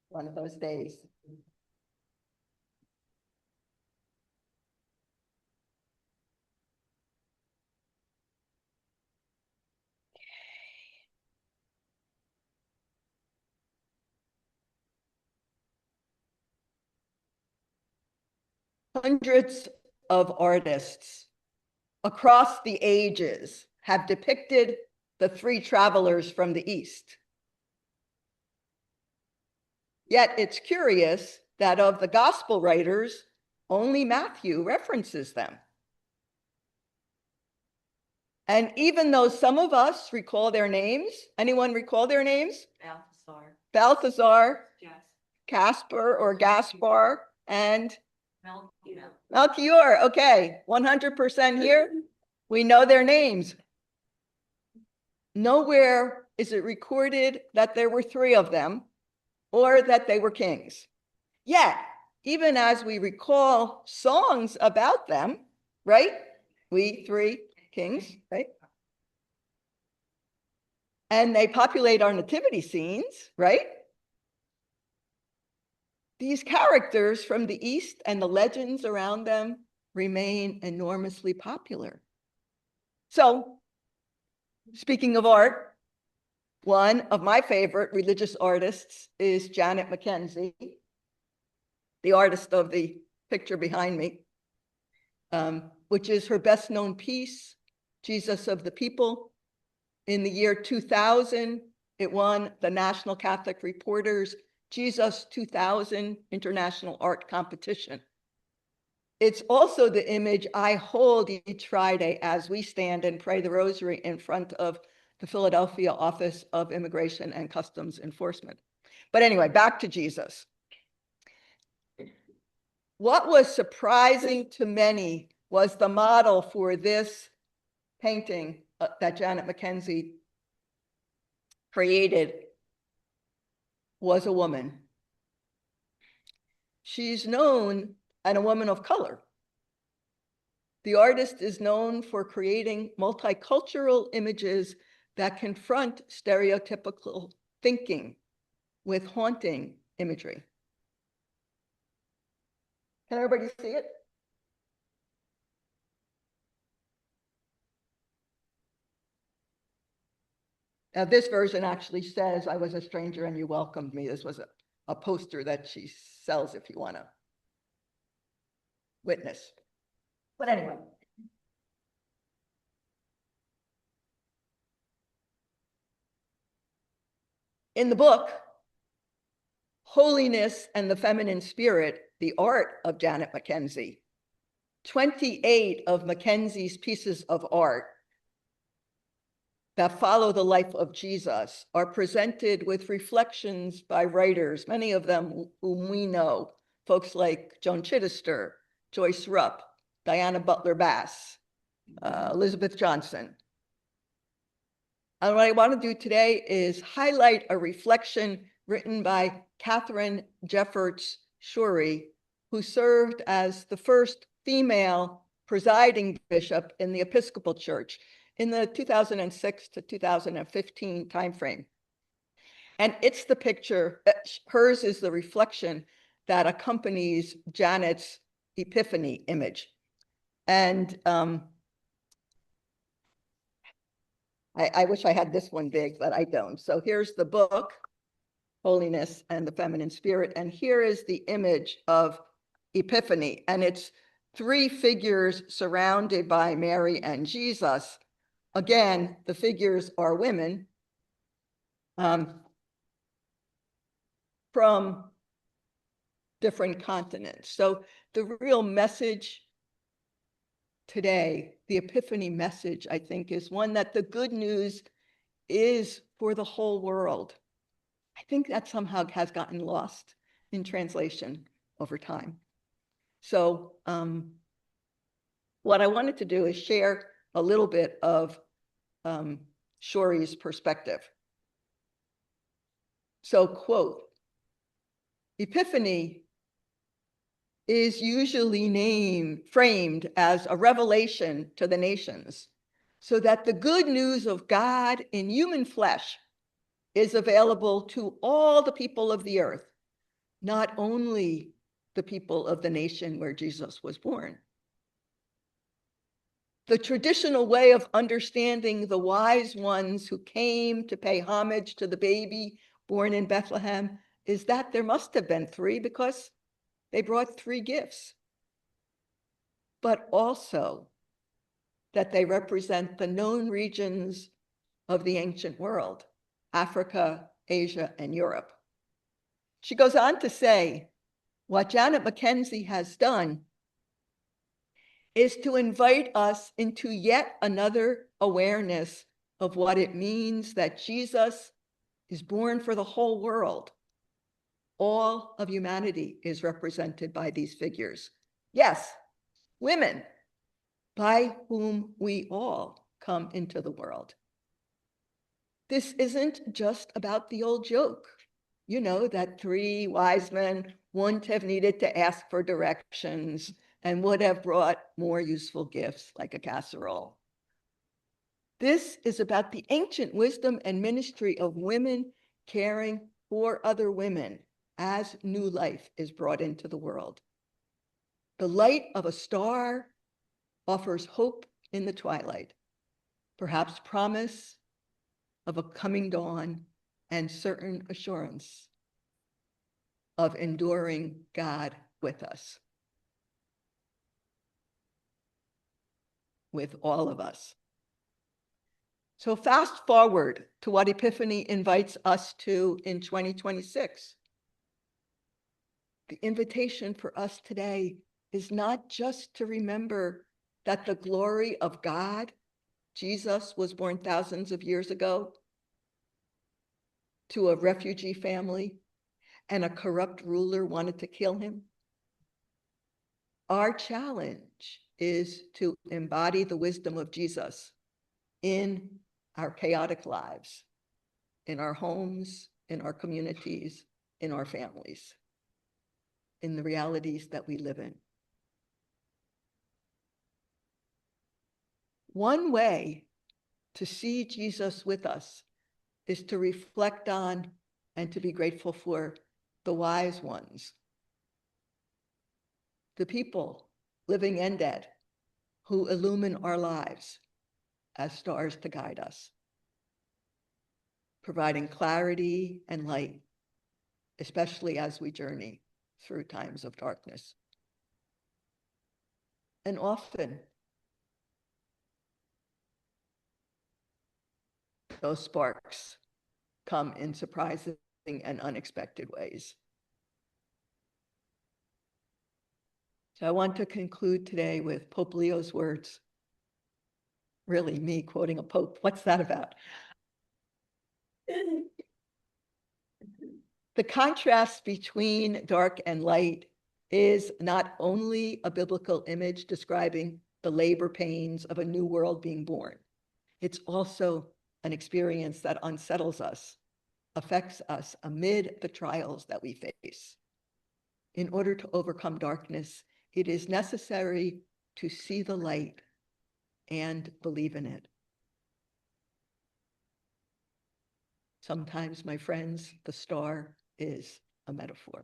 One of those days. Hundreds of artists across the ages have depicted the three travelers from the East. Yet it's curious that of the gospel writers, only Matthew references them. And even though some of us recall their names, anyone recall their names? Balthazar, yes. Casper or Gaspar, and Melchior. Okay, 100% here. We know their names. Nowhere is it recorded that there were three of them or that they were kings. Yet, even as we recall songs about them, right? We three kings, right? And they populate our nativity scenes, right? These characters from the East and the legends around them remain enormously popular. So, speaking of art, one of my favorite religious artists is Janet McKenzie, the artist of the picture behind me, which is her best known piece, Jesus of the People. In the year 2000, it won the National Catholic Reporter's Jesus 2000 International Art Competition. It's also the image I hold each Friday as we stand and pray the rosary in front of the Philadelphia Office of Immigration and Customs Enforcement. But anyway, back to Jesus. What was surprising to many was the model for this painting that Janet McKenzie created was a woman. She's known as a woman of color. The artist is known for creating multicultural images that confront stereotypical thinking with haunting imagery. Can everybody see it? Now, this version actually says, "I was a stranger and you welcomed me." This was a poster that she sells if you want to witness. But anyway. In the book, Holiness and the Feminine Spirit, the Art of Janet McKenzie, 28 of Mackenzie's pieces of art that follow the life of Jesus are presented with reflections by writers, many of them whom we know, folks like Joan Chittister, Joyce Rupp, Diana Butler Bass, Elizabeth Johnson. And what I want to do today is highlight a reflection written by Catherine Jefferts Shorey, who served as the first female presiding bishop in the Episcopal Church in the 2006 to 2015 timeframe. And it's the picture, hers is the reflection that accompanies Janet's Epiphany image. And I wish I had this one big, but I don't. So here's the book, Holiness and the Feminine Spirit. And here is the image of Epiphany. And it's three figures surrounded by Mary and Jesus. Again, the figures are women from different continents. So the real message today, the Epiphany message, I think, is one that the good news is for the whole world. I think that somehow has gotten lost in translation over time. So what I wanted to do is share a little bit of Shorey's perspective. So, quote, Epiphany is usually framed as a revelation to the nations, so that the good news of God in human flesh is available to all the people of the earth, not only the people of the nation where Jesus was born. The traditional way of understanding the wise ones who came to pay homage to the baby born in Bethlehem is that there must have been three because they brought three gifts, but also that they represent the known regions of the ancient world, Africa, Asia, and Europe. She goes on to say, what Janet McKenzie has done is to invite us into yet another awareness of what it means that Jesus is born for the whole world. All of humanity is represented by these figures. Yes, women, by whom we all come into the world. This isn't just about the old joke, that three wise men wouldn't have needed to ask for directions and would have brought more useful gifts like a casserole. This is about the ancient wisdom and ministry of women caring for other women as new life is brought into the world. The light of a star offers hope in the twilight, perhaps promise of a coming dawn and certain assurance of enduring God with us, with all of us. So fast forward to what Epiphany invites us to in 2026. The invitation for us today is not just to remember that the glory of God, Jesus, was born thousands of years ago to a refugee family and a corrupt ruler wanted to kill him. Our challenge is to embody the wisdom of Jesus in our chaotic lives, in our homes, in our communities, in our families, in the realities that we live in. One way to see Jesus with us is to reflect on and to be grateful for the wise ones, the people, living and dead, who illumine our lives as stars to guide us, providing clarity and light, especially as we journey through times of darkness. And often, those sparks come in surprising and unexpected ways. So I want to conclude today with Pope Leo's words. Really, me quoting a pope. What's that about? The contrast between dark and light is not only a biblical image describing the labor pains of a new world being born, it's also an experience that unsettles us, affects us amid the trials that we face. In order to overcome darkness, it is necessary to see the light and believe in it. Sometimes, my friends, the star is a metaphor.